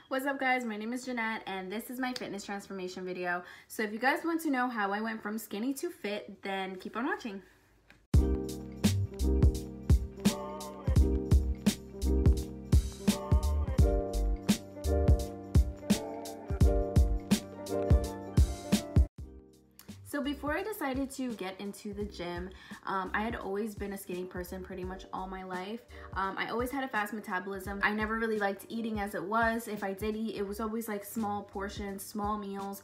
What's up guys, my name is Jeanette and this is my fitness transformation video. So if you guys want to know how I went from skinny to fit, then keep on watching. So before I decided to get into the gym, I had always been a skinny person pretty much all my life. I always had a fast metabolism. I never really liked eating as it was. If I did eat, it was always like small portions, small meals,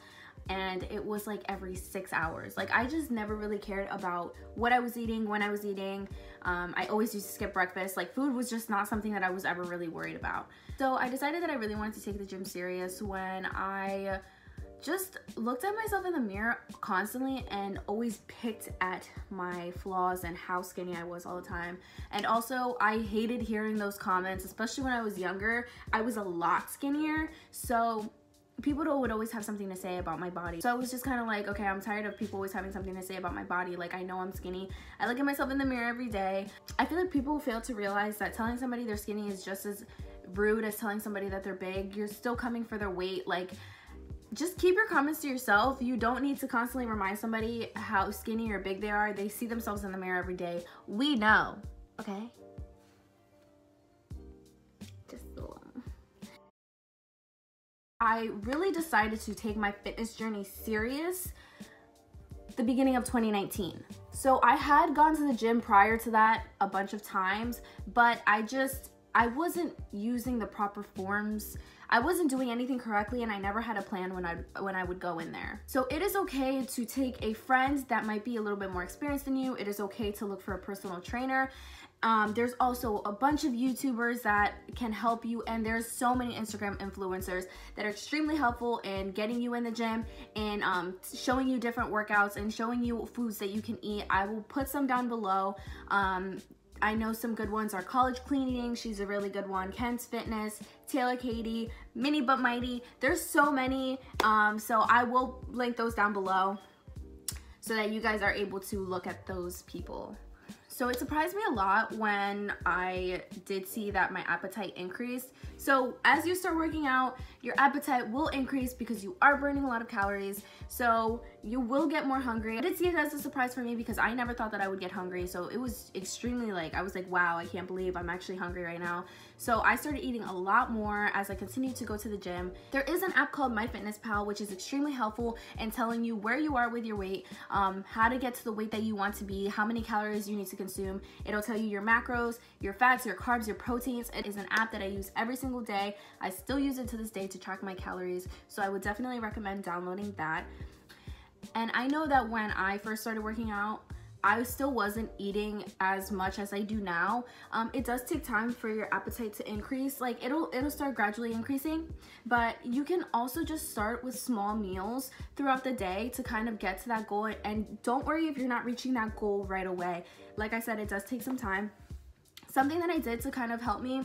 and it was like every 6 hours. Like I just never really cared about what I was eating, when I was eating. I always used to skip breakfast. Like food was just not something that I was ever really worried about. So I decided that I really wanted to take the gym serious when I just looked at myself in the mirror constantly and always picked at my flaws and how skinny I was all the time. And also I hated hearing those comments, especially when I was younger. I was a lot skinnier, so people would always have something to say about my body. So I was just kind of like, okay, I'm tired of people always having something to say about my body. Like I know I'm skinny. I look at myself in the mirror every day. I feel like people fail to realize that telling somebody they're skinny is just as rude as telling somebody that they're big. You're still coming for their weight. Like, just keep your comments to yourself. You don't need to constantly remind somebody how skinny or big they are. They see themselves in the mirror every day. We know, okay? Just a little. I really decided to take my fitness journey serious the beginning of 2019. So I had gone to the gym prior to that a bunch of times, but I wasn't using the proper forms. I wasn't doing anything correctly, and I never had a plan when I would go in there. So it is okay to take a friend that might be a little bit more experienced than you. It is okay to look for a personal trainer. There's also a bunch of YouTubers that can help you, and there's so many Instagram influencers that are extremely helpful in getting you in the gym and showing you different workouts and showing you foods that you can eat. I will put some down below. I know some good ones are College Clean Eating. She's a really good one. Ken's Fitness, Taylor Katie, Mini But Mighty. There's so many. So I will link those down below so that you guys are able to look at those people. So it surprised me a lot when I did see that my appetite increased. So as you start working out, your appetite will increase because you are burning a lot of calories. So you will get more hungry. I did see it as a surprise for me because I never thought that I would get hungry. So it was extremely I was like, wow, I can't believe I'm actually hungry right now. So I started eating a lot more as I continued to go to the gym. There is an app called MyFitnessPal, which is extremely helpful in telling you where you are with your weight, how to get to the weight that you want to be, how many calories you need to consume. It'll tell you your macros, your fats, your carbs, your proteins. It is an app that I use every single day. I still use it to this day to track my calories. So I would definitely recommend downloading that. And I know that when I first started working out, I still wasn't eating as much as I do now. It does take time for your appetite to increase. Like it'll start gradually increasing, but you can also just start with small meals throughout the day to kind of get to that goal. And don't worry if you're not reaching that goal right away. Like I said, it does take some time. Something that I did to kind of help me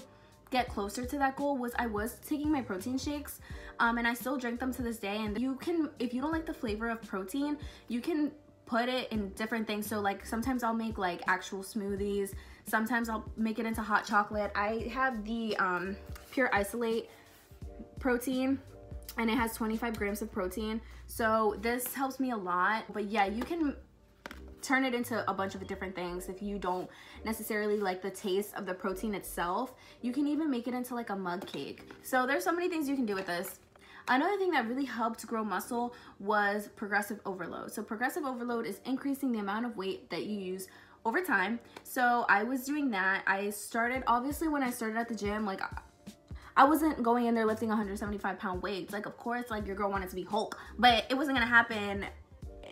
get closer to that goal was I was taking my protein shakes, and I still drink them to this day. And you can, if you don't like the flavor of protein, you can put it in different things. So like sometimes I'll make like actual smoothies, sometimes I'll make it into hot chocolate. I have the Pure Isolate protein, and it has 25 grams of protein, so this helps me a lot. But yeah, you can turn it into a bunch of different things. If you don't necessarily like the taste of the protein itself, you can even make it into like a mug cake. So there's so many things you can do with this. Another thing that really helped grow muscle was progressive overload. So progressive overload is increasing the amount of weight that you use over time. So I was doing that. I started, obviously when I started at the gym, like I wasn't going in there lifting 175-pound weights. Like of course, like your girl wanted to be Hulk, but it wasn't gonna happen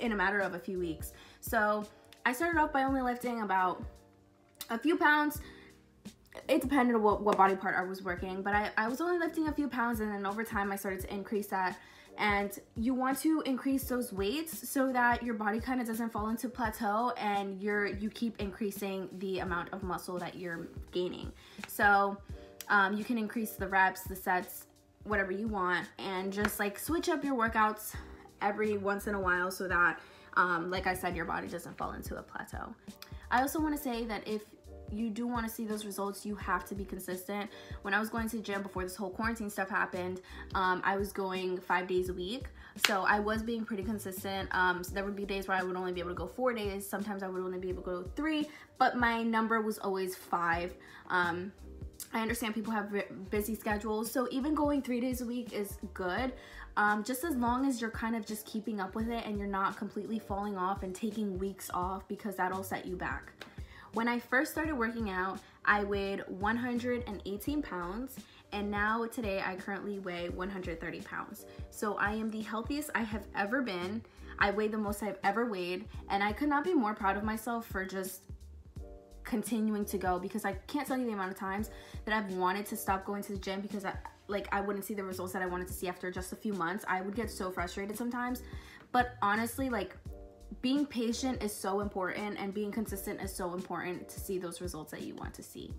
in a matter of a few weeks. So I started off by only lifting about a few pounds. It depended on what body part I was working, but I was only lifting a few pounds, and then over time I started to increase that. And you want to increase those weights so that your body kind of doesn't fall into plateau, and you keep increasing the amount of muscle that you're gaining. So you can increase the reps, the sets, whatever you want, and just like switch up your workouts every once in a while so that like I said, your body doesn't fall into a plateau. I also want to say that if you do want to see those results, you have to be consistent. When I was going to the gym before this whole quarantine stuff happened, I was going 5 days a week. So I was being pretty consistent. So there would be days where I would only be able to go 4 days. Sometimes I would only be able to go 3, but my number was always 5. I understand people have busy schedules, so even going 3 days a week is good. Just as long as you're kind of just keeping up with it and you're not completely falling off and taking weeks off, because that'll set you back. When I first started working out, I weighed 118 pounds, and now today I currently weigh 130 pounds. So I am the healthiest I have ever been. I weigh the most I've ever weighed, and I could not be more proud of myself for just continuing to go, because I can't tell you the amount of times that I've wanted to stop going to the gym because I wouldn't see the results that I wanted to see after just a few months. I would get so frustrated sometimes. But honestly, like, being patient is so important, and being consistent is so important to see those results that you want to see.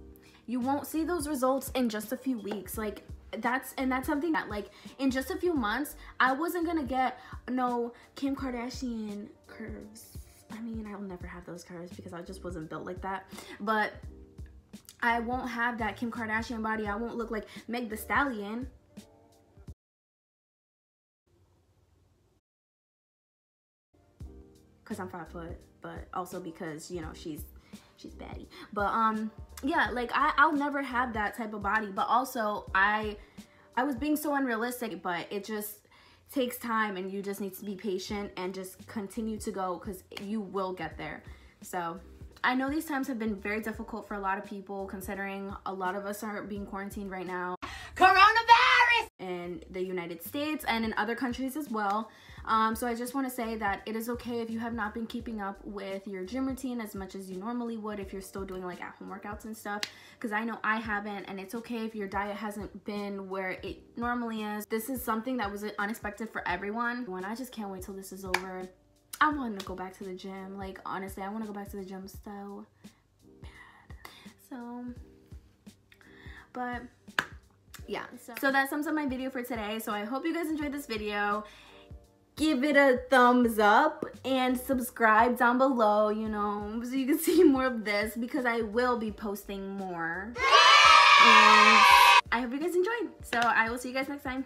You won't see those results in just a few weeks. Like, that's something that, like, in just a few months, I wasn't gonna get no Kim Kardashian curves. I mean, I'll never have those curves because I just wasn't built like that. But I won't have that Kim Kardashian body. I won't look like Meg Thee Stallion. Because I'm 5 foot, but also because, you know, she's baddie. But yeah, like, I'll never have that type of body. But also I was being so unrealistic, but it just takes time, and you just need to be patient and just continue to go, because you will get there. So I know these times have been very difficult for a lot of people, considering a lot of us are being quarantined right now. Coronavirus! In the United States and in other countries as well. So I just want to say that it is okay if you have not been keeping up with your gym routine as much as you normally would if you're still doing like at-home workouts and stuff, because I know I haven't, and it's okay if your diet hasn't been where it normally is. This is something that was unexpected for everyone. I just can't wait till this is over. I want to go back to the gym. Like, honestly, I want to go back to the gym so bad. So, but yeah, so that sums up my video for today. So I hope you guys enjoyed this video. Give it a thumbs up and subscribe down below, you know, so you can see more of this, because I will be posting more. And I hope you guys enjoyed. So I will see you guys next time.